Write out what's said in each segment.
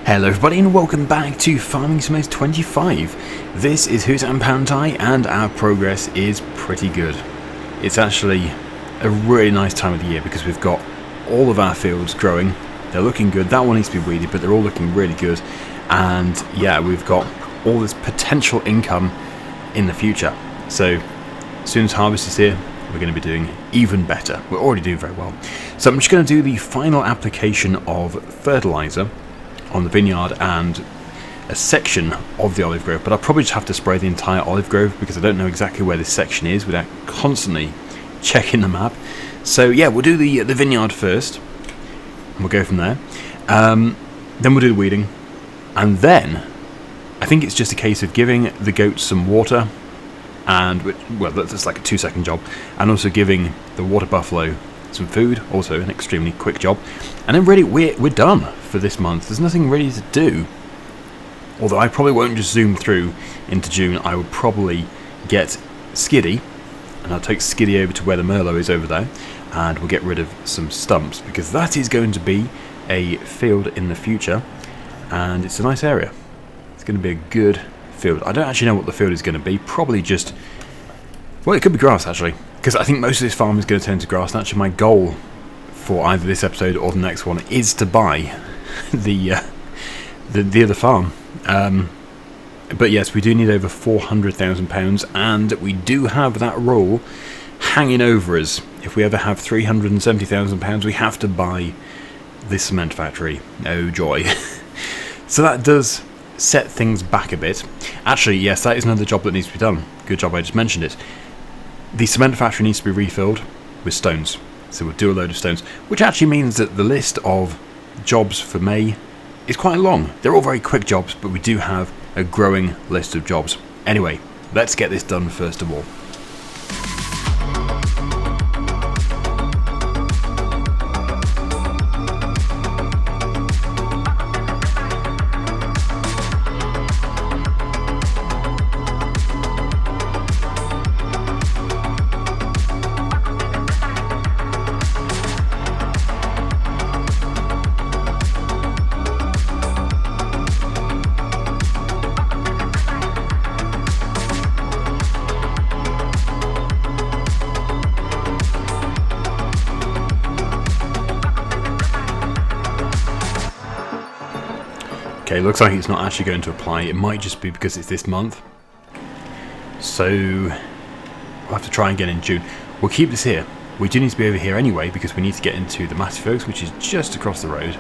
Hello everybody and welcome back to Farming Simulator 25. This is Hutan Pantai and our progress is pretty good. It's actually a really nice time of the year because we've got all of our fields growing. They're looking good. That one needs to be weeded, but they're all looking really good. And yeah, we've got all this potential income in the future. So as soon as harvest is here, we're going to be doing even better. We're already doing very well. So I'm just going to do the final application of fertilizer on the vineyard and a section of the olive grove, but I'll probably just have to spray the entire olive grove because I don't know exactly where this section is without constantly checking the map. So yeah, we'll do the vineyard first and we'll go from there. Then we'll do the weeding, and then I think it's just a case of giving the goats some water, and well, that's like a 2-second job, and also giving the water buffalo some food, also an extremely quick job, and then really we're done for this month. There's nothing really to do, although I probably won't just zoom through into June. I will probably get Skiddy, and I'll take Skiddy over to where the Merlot is over there, and we'll get rid of some stumps because that is going to be a field in the future, and it's a nice area. It's going to be a good field. I don't actually know what the field is going to be. Probably just, well, it could be grass actually, because I think most of this farm is going to turn to grass. And actually, my goal for either this episode or the next one is to buy the other farm. But yes, we do need over £400,000, and we do have that rule hanging over us. If we ever have £370,000, we have to buy this cement factory. Oh joy! So that does set things back a bit. Actually, yes, that is another job that needs to be done. Good job I just mentioned it. The cement factory needs to be refilled with stones. So we'll do a load of stones, which actually means that the list of jobs for May is quite long. They're all very quick jobs, but we do have a growing list of jobs. Anyway, let's get this done first of all. Okay, looks like it's not actually going to apply. It might just be because it's this month. So we'll have to try again in June. We'll keep this here. We do need to be over here anyway because we need to get into the Massive Oaks, which is just across the road.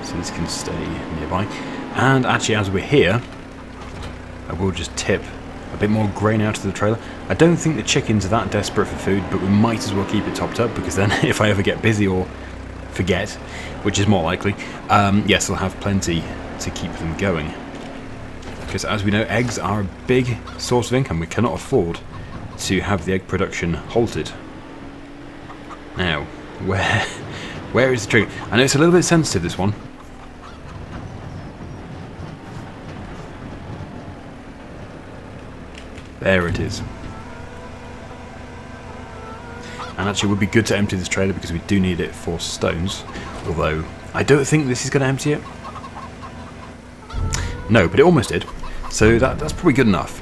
So this can stay nearby. And actually, as we're here, I will just tip a bit more grain out of the trailer. I don't think the chickens are that desperate for food, but we might as well keep it topped up because then if I ever get busy or forget, which is more likely, yes, I'll have plenty to keep them going. Because as we know, eggs are a big source of income. We cannot afford to have the egg production halted. Now, where is the trigger? I know it's a little bit sensitive, this one. There it is. And actually it would be good to empty this trailer because we do need it for stones. Although, I don't think this is going to empty it. No, but it almost did. So that's probably good enough.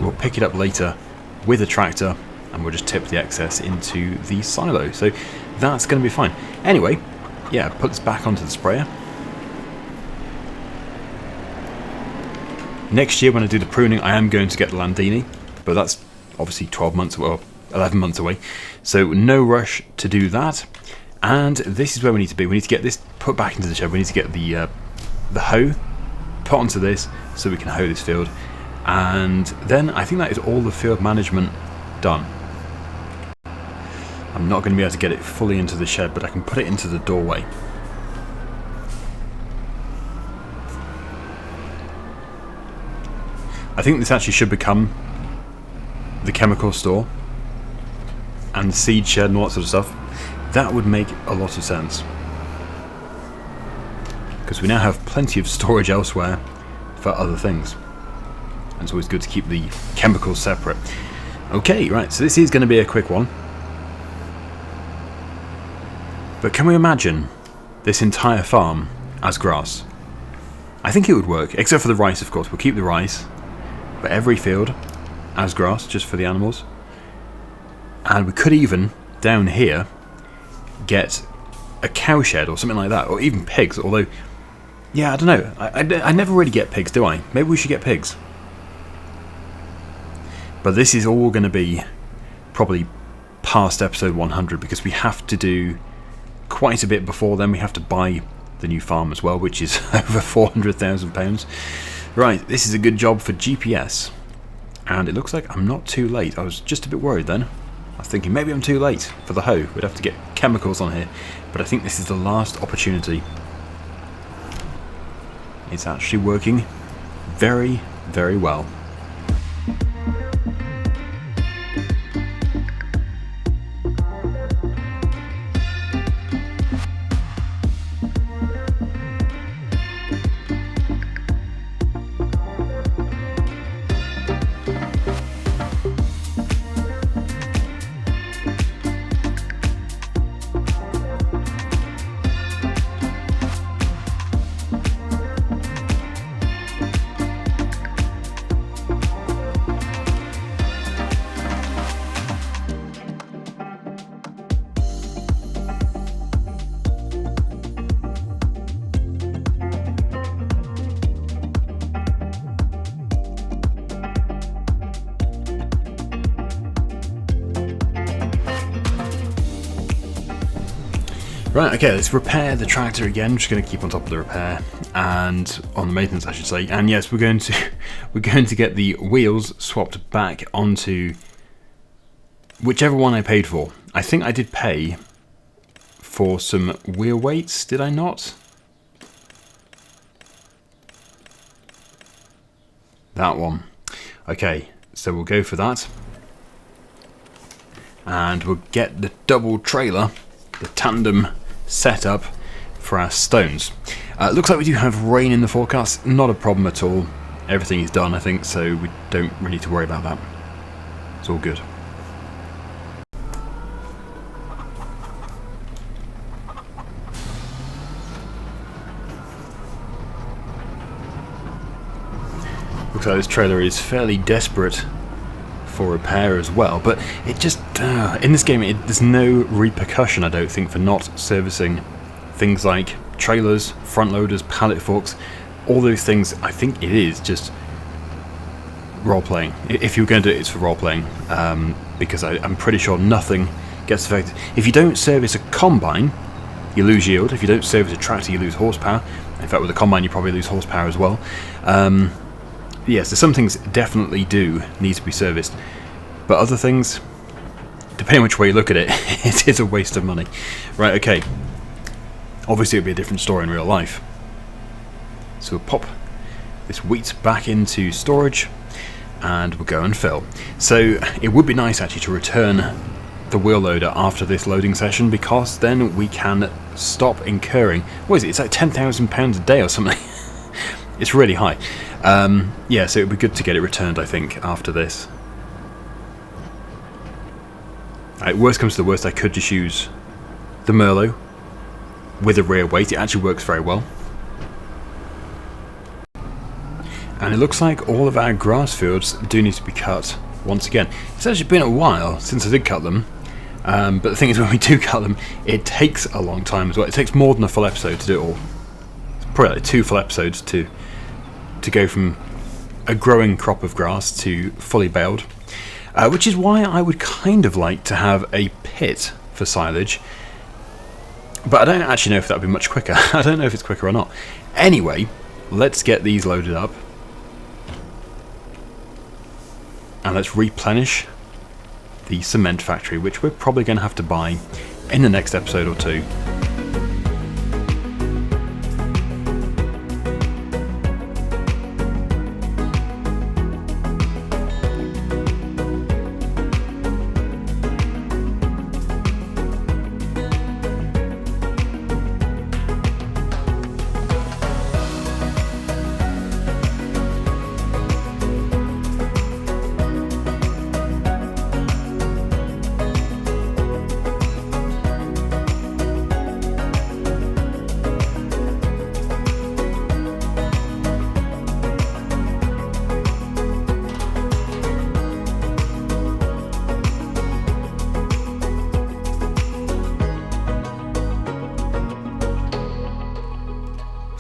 We'll pick it up later with a tractor and we'll just tip the excess into the silo. So that's going to be fine. Anyway, yeah, put this back onto the sprayer. Next year when I do the pruning, I am going to get the Landini, but that's obviously 12 months, well, 11 months away. So no rush to do that. And this is where we need to be. We need to get this put back into the shed. We need to get the hoe put onto this so we can hoe this field. And then I think that is all the field management done. I'm not going to be able to get it fully into the shed, but I can put it into the doorway. I think this actually should become the chemical store and the seed shed and all that sort of stuff. That would make a lot of sense. Because we now have plenty of storage elsewhere for other things. And it's always good to keep the chemicals separate. Okay, right, so this is going to be a quick one. But can we imagine this entire farm as grass? I think it would work, except for the rice, of course. We'll keep the rice, but every field as grass, just for the animals. And we could even, down here, get a cow shed or something like that, or even pigs, although, yeah, I don't know. I never really get pigs, do I? Maybe we should get pigs. But this is all going to be probably past episode 100, because we have to do quite a bit before then. We have to buy the new farm as well, which is over £400,000. Right, this is a good job for GPS. And it looks like I'm not too late. I was just a bit worried then. I was thinking maybe I'm too late for the hoe. We'd have to get chemicals on here. But I think this is the last opportunity. It's actually working very, very well. Right, okay, let's repair the tractor again. I'm just going to keep on top of the repair and on the maintenance, I should say. And yes, we're going to get the wheels swapped back onto whichever one I paid for. I think I did pay for some wheel weights, did I not? That one. Okay, so we'll go for that. And we'll get the double trailer, the tandem setup for our stones. Looks like we do have rain in the forecast. Not a problem at all. Everything is done, I think, so we don't really need to worry about that. It's all good. Looks like this trailer is fairly desperate for repair as well, but it just in this game there's no repercussion, I don't think, for not servicing things like trailers, front loaders, pallet forks, all those things. I think it is just role playing. If you're going to do it, it's for role playing, because I'm pretty sure nothing gets affected. If you don't service a combine, you lose yield. If you don't service a tractor, you lose horsepower. In fact, with a combine you probably lose horsepower as well. Yes, so some things definitely do need to be serviced, but other things, depending on which way you look at it, it is a waste of money. Right, okay. Obviously it would be a different story in real life. So we'll pop this wheat back into storage, and we'll go and fill. So it would be nice actually to return the wheel loader after this loading session, because then we can stop incurring, what is it, it's like £10,000 a day or something. It's really high. Yeah, so it would be good to get it returned, I think, after this. Worst comes to the worst, I could just use the Merlot with a rear weight. It actually works very well. And it looks like all of our grass fields do need to be cut once again. It's actually been a while since I did cut them, but the thing is, when we do cut them, it takes a long time as well. It takes more than a full episode to do it all. It's probably like 2 full episodes to go from a growing crop of grass to fully baled, which is why I would kind of like to have a pit for silage, but I don't actually know if that would be much quicker. I don't know if it's quicker or not. Anyway, let's get these loaded up and let's replenish the cement factory, which we're probably going to have to buy in the next episode or two.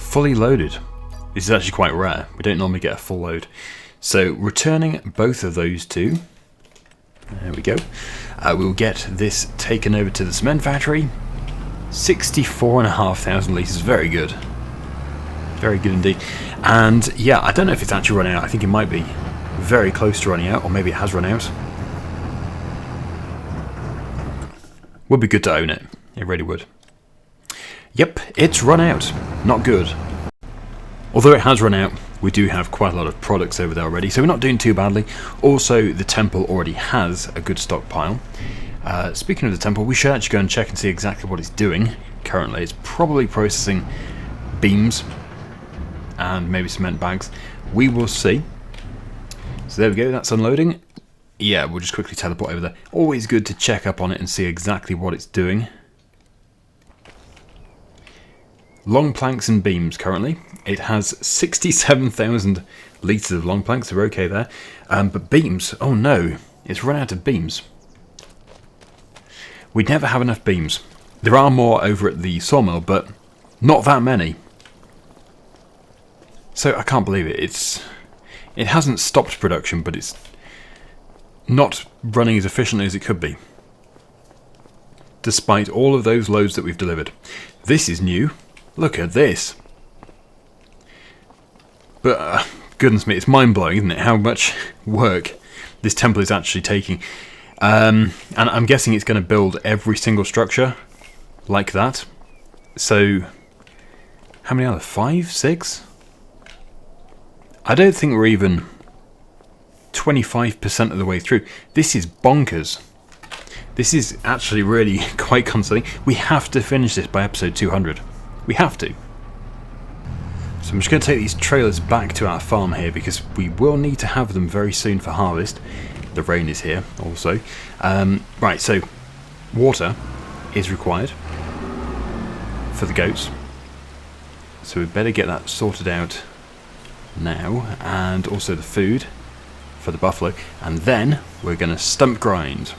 fully loaded. This is actually quite rare. We don't normally get a full load. So returning both of those two. There we go. We'll get this taken over to the cement factory. 64,500 litres. Very good. Very good indeed. And yeah, I don't know if it's actually run out. I think it might be very close to running out, or maybe it has run out. Would be good to own it. It really would. Yep, it's run out. Not good. Although it has run out, we do have quite a lot of products over there already, so we're not doing too badly. Also, the temple already has a good stockpile. Speaking of the temple, we should actually go and check and see exactly what it's doing. Currently, it's probably processing beams and maybe cement bags. We will see. So there we go, that's unloading. Yeah, we'll just quickly teleport over there. Always good to check up on it and see exactly what it's doing. Long planks and beams currently. It has 67,000 litres of long planks, so we're okay there. But beams, oh no, it's run out of beams. We'd never have enough beams. There are more over at the sawmill, but not that many. So I can't believe it. It hasn't stopped production, but it's not running as efficiently as it could be. Despite all of those loads that we've delivered. This is new. Look at this. But goodness me, it's mind-blowing, isn't it? How much work this temple is actually taking. And I'm guessing it's going to build every single structure like that. So, how many are there? 5? 6? I don't think we're even 25% of the way through. This is bonkers. This is actually really quite concerning. We have to finish this by episode 200. We have to. So I'm just going to take these trailers back to our farm here because we will need to have them very soon for harvest. The rain is here also. Right, so water is required for the goats. So we'd better get that sorted out now, and also the food for the buffalo, and then we're going to stump grind.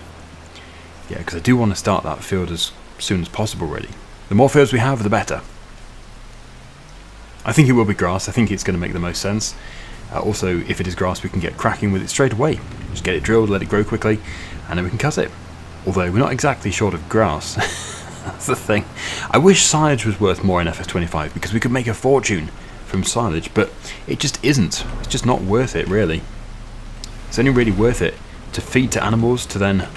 Yeah, because I do want to start that field as soon as possible really. The more fields we have, the better. I think it will be grass. I think it's going to make the most sense. Also, if it is grass, we can get cracking with it straight away. Just get it drilled, let it grow quickly, and then we can cut it. Although we're not exactly short of grass. That's the thing. I wish silage was worth more in FS25 because we could make a fortune from silage, but it just isn't. It's just not worth it, really. It's only really worth it to feed to animals to then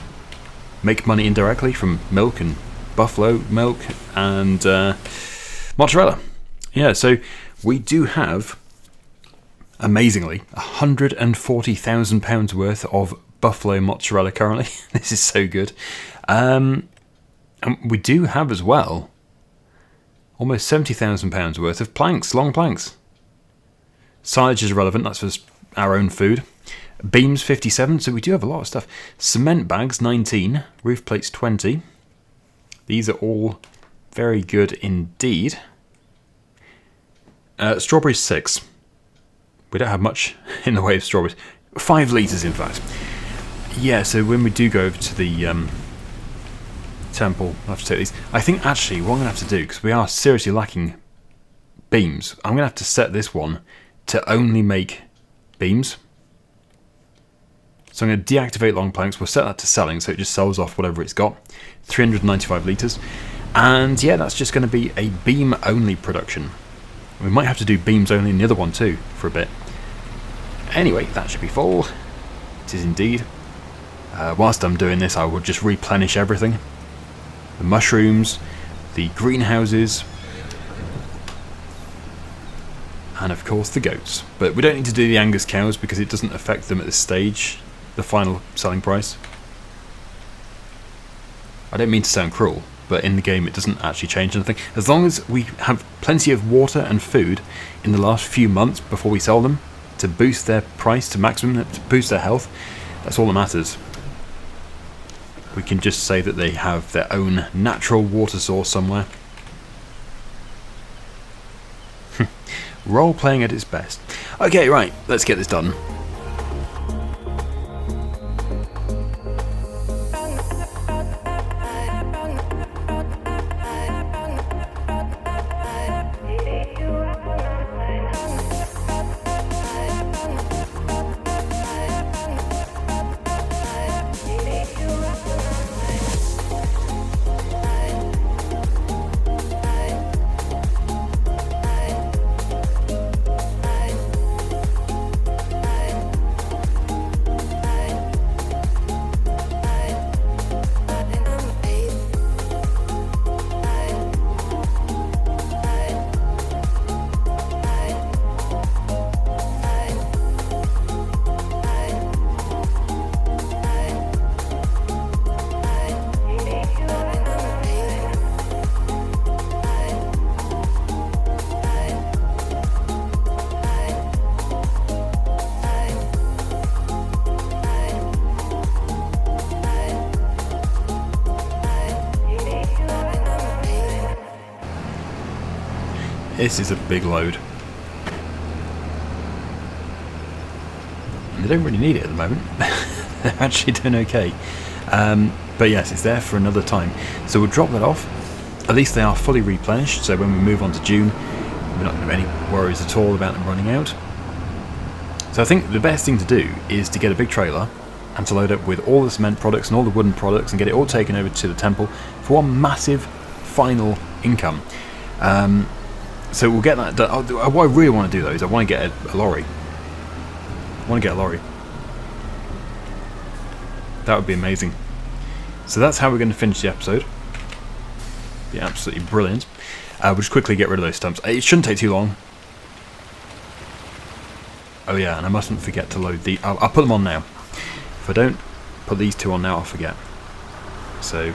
make money indirectly from milk and buffalo milk and mozzarella. Yeah, so we do have, amazingly, £140,000 worth of buffalo mozzarella currently. This is so good. And we do have as well almost £70,000 worth of planks, long planks. Silage is irrelevant, that's for our own food. Beams 57, so we do have a lot of stuff. Cement bags 19, roof plates 20. These are all very good indeed. Strawberries 6. We don't have much in the way of strawberries. 5 litres in fact. Yeah, so when we do go over to the temple, I'll have to take these. I think actually what I'm going to have to do, because we are seriously lacking beams, I'm going to have to set this one to only make beams. So I'm going to deactivate long planks. We'll set that to selling, so it just sells off whatever it's got. 395 litres. And yeah, that's just going to be a beam only production. We might have to do beams only in the other one too for a bit. Anyway, that should be full. It is indeed. Whilst I'm doing this, I will just replenish everything. The mushrooms, the greenhouses, and of course the goats. But we don't need to do the Angus cows because it doesn't affect them at this stage, the final selling price. I don't mean to sound cruel, but in the game it doesn't actually change anything. As long as we have plenty of water and food in the last few months before we sell them, to boost their price to maximum, to boost their health, that's all that matters. We can just say that they have their own natural water source somewhere. Role playing at its best. Okay, right, let's get this done. This is a big load. And they don't really need it at the moment. They're actually doing okay. But yes, it's there for another time. So we'll drop that off. At least they are fully replenished, so when we move on to June, we're not going to have any worries at all about them running out. So I think the best thing to do is to get a big trailer and to load up with all the cement products and all the wooden products and get it all taken over to the temple for one massive final income. So we'll get that done. What I really want to do though is I want to get a lorry. I want to get a lorry. That would be amazing. So that's how we're going to finish the episode. Be absolutely brilliant. We'll just quickly get rid of those stumps. It shouldn't take too long. Oh yeah, and I mustn't forget to load the... I'll put them on now. If I don't put these two on now, I'll forget. So,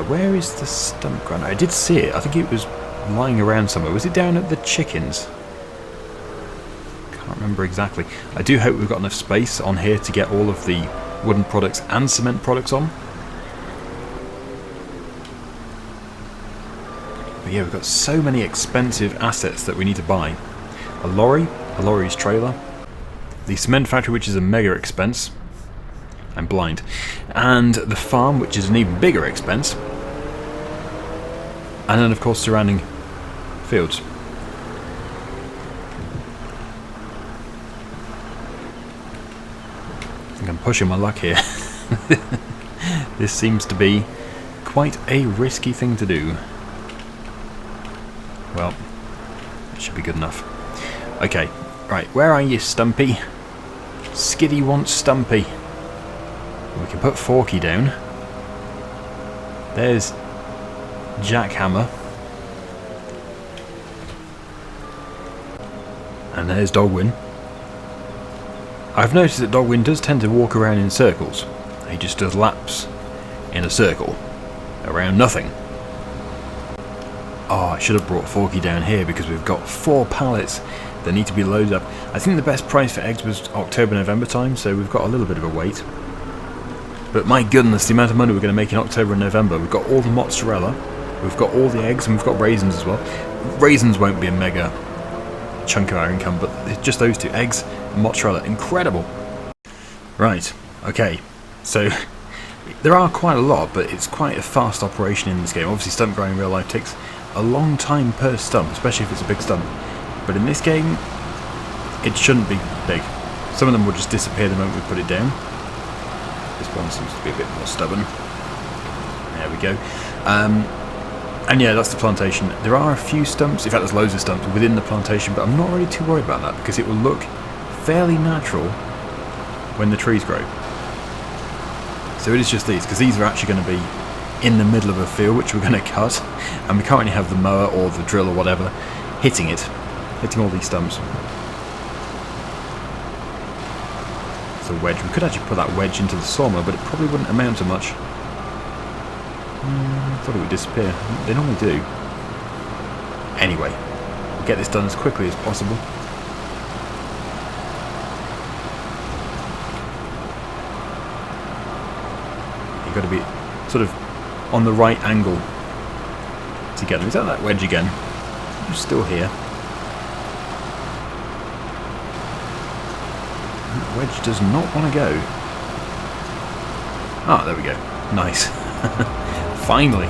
where is the stump grinder? I did see it. I think it was lying around somewhere. Was it down at the chickens? Can't remember exactly. I do hope we've got enough space on here to get all of the wooden products and cement products on. But yeah, we've got so many expensive assets that we need to buy. A lorry's trailer, the cement factory, which is a mega expense. I'm blind. And the farm, which is an even bigger expense. And then, of course, surrounding fields. I think I'm pushing my luck here. This seems to be quite a risky thing to do. Well, that should be good enough. Okay, right, where are you, Stumpy? Skiddy wants Stumpy. We can put Forky down. There's Jackhammer. And there's Daggerwin. I've noticed that Daggerwin does tend to walk around in circles. He just does laps in a circle around nothing. Oh, I should have brought Forky down here because we've got 4 pallets that need to be loaded up. I think the best price for eggs was October, November time, so we've got a little bit of a wait. But my goodness, the amount of money we're going to make in October and November. We've got all the mozzarella, we've got all the eggs, and we've got raisins as well. Raisins won't be a mega chunk of our income, but it's just those two, eggs and mozzarella. Incredible. Right, okay, so there are quite a lot, but it's quite a fast operation in this game. Obviously, stump grinding in real life takes a long time per stump, especially if it's a big stump. But in this game, it shouldn't be big. Some of them will just disappear the moment we put it down. This one seems to be a bit more stubborn. There we go. And yeah, that's the plantation. There are a few stumps, in fact there's loads of stumps within the plantation, but I'm not really too worried about that because it will look fairly natural when the trees grow. So it is just these, because these are actually going to be in the middle of a field which we're going to cut, and we currently have the mower or the drill or whatever hitting all these stumps. It's a wedge. We could actually put that wedge into the sawmill, but it probably wouldn't amount to much. I thought it would disappear. They normally do. Anyway, we'll get this done as quickly as possible. You've got to be sort of on the right angle to get them. Is that wedge again? It's still here. That wedge does not want to go. Ah, there we go. Nice. Finally.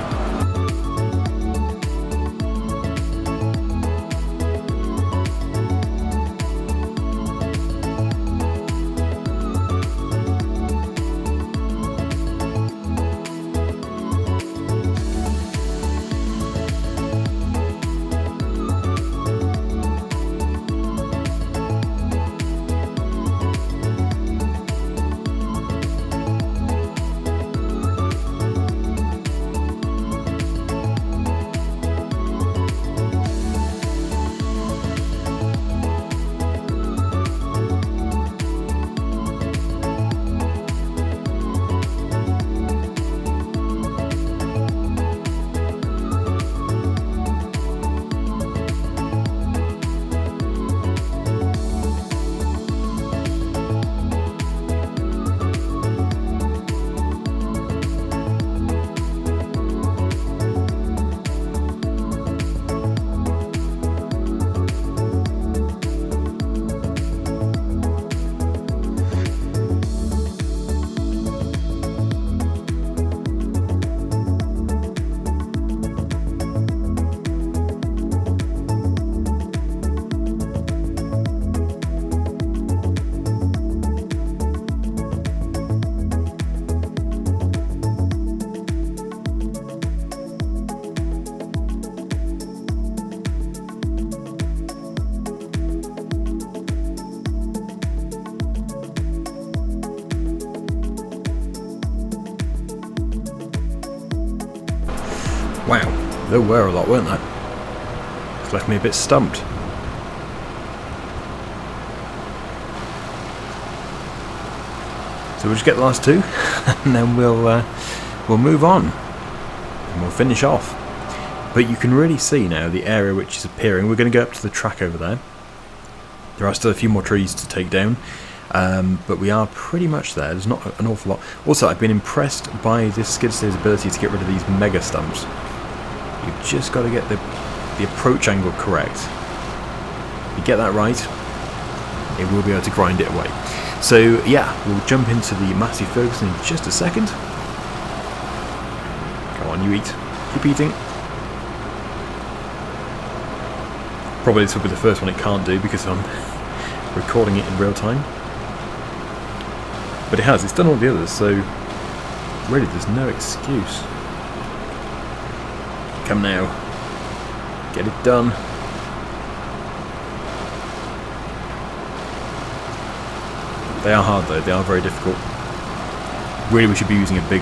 There were a lot, weren't there? It's left me a bit stumped. So we'll just get the last two, and then we'll move on, and we'll finish off. But you can really see now the area which is appearing. We're going to go up to the track over there. There are still a few more trees to take down, but we are pretty much there. There's not an awful lot. Also, I've been impressed by this skid steer's ability to get rid of these mega stumps. You've just got to get the approach angle correct. If you get that right, it will be able to grind it away. So yeah, we'll jump into the Massey Ferguson in just a second. Come on, you eat. Keep eating. Probably this will be the first one it can't do because I'm recording it in real time. But it has, it's done all the others, so really there's no excuse. Come now. Get it done. They are hard though, they are very difficult. Really we should be using a big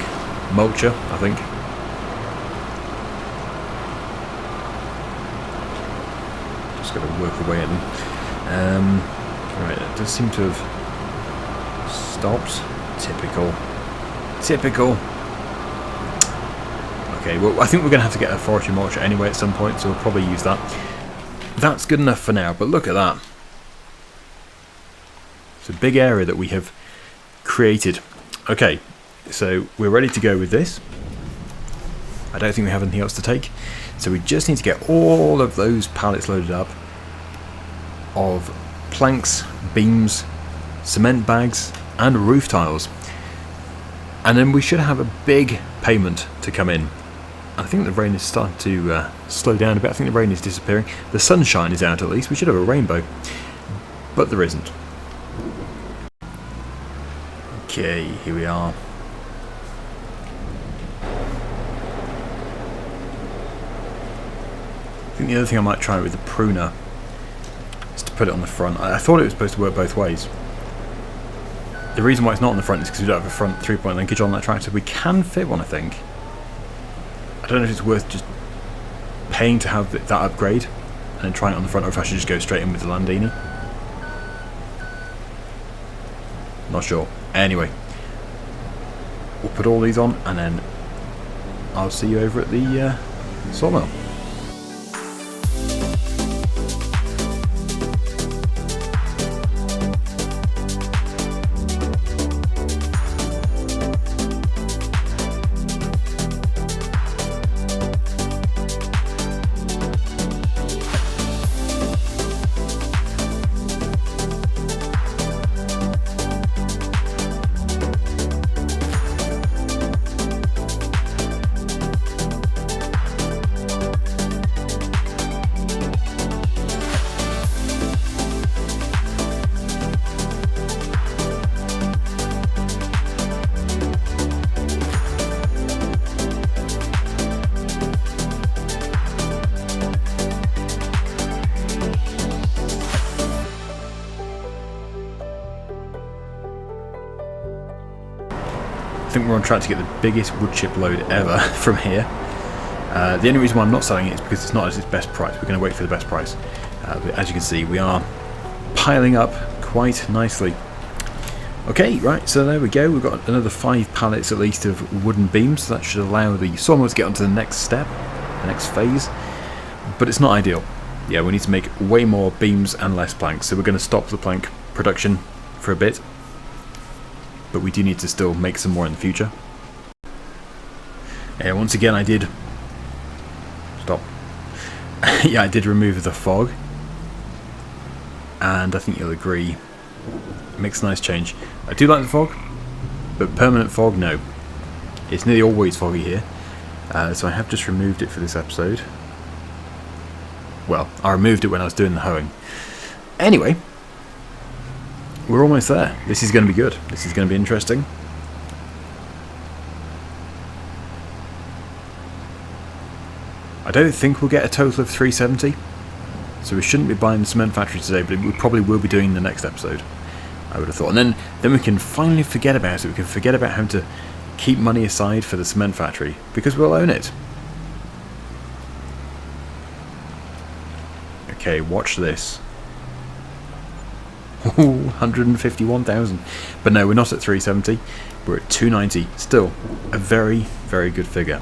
mulcher, I think. Just got to work away at them. Right, it does seem to have stopped. Typical. Typical. Okay, well I think we're going to have to get a forestry mulcher anyway at some point, so we'll probably use that. That's good enough for now, but look at that. It's a big area that we have created. Okay, so we're ready to go with this. I don't think we have anything else to take. So we just need to get all of those pallets loaded up of planks, beams, cement bags and roof tiles. And then we should have a big payment to come in. I think the rain is starting to slow down a bit. I think the rain is disappearing. The sunshine is out at least. We should have a rainbow. But there isn't. Okay, here we are. I think the other thing I might try with the pruner is to put it on the front. I thought it was supposed to work both ways. The reason why it's not on the front is because we don't have a front 3-point linkage on that tractor. We can fit one, I think. I don't know if it's worth just paying to have that upgrade and then trying it on the front, or if I should just go straight in with the Landini. Not sure. Anyway, we'll put all these on and then I'll see you over at the sawmill. I think we're on track to get the biggest wood chip load ever from here. The only reason why I'm not selling it is because it's not at its best price. We're going to wait for the best price. But as you can see, we are piling up quite nicely. Okay, right, so there we go. We've got another 5 pallets at least of wooden beams. So that should allow the sawmill to get onto the next step, the next phase. But it's not ideal. Yeah, we need to make way more beams and less planks. So we're going to stop the plank production for a bit. But we do need to still make some more in the future. Yeah, once again I did... Stop. Yeah, I did remove the fog. And I think you'll agree, it makes a nice change. I do like the fog, but permanent fog, no. It's nearly always foggy here. So I have just removed it for this episode. Well, I removed it when I was doing the hoeing. Anyway, we're almost there. This is going to be good. This is going to be interesting. I don't think we'll get a total of 370. So we shouldn't be buying the cement factory today, but we probably will be doing the next episode, I would have thought. And then we can finally forget about it. We can forget about having to keep money aside for the cement factory, because we'll own it. Okay, watch this. 151,000. But no, we're not at 370. We're at 290. Still a very, very good figure.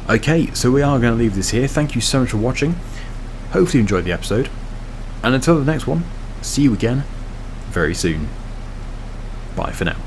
Okay, so we are going to leave this here. Thank you so much for watching. Hopefully you enjoyed the episode. And until the next one, see you again very soon. Bye for now.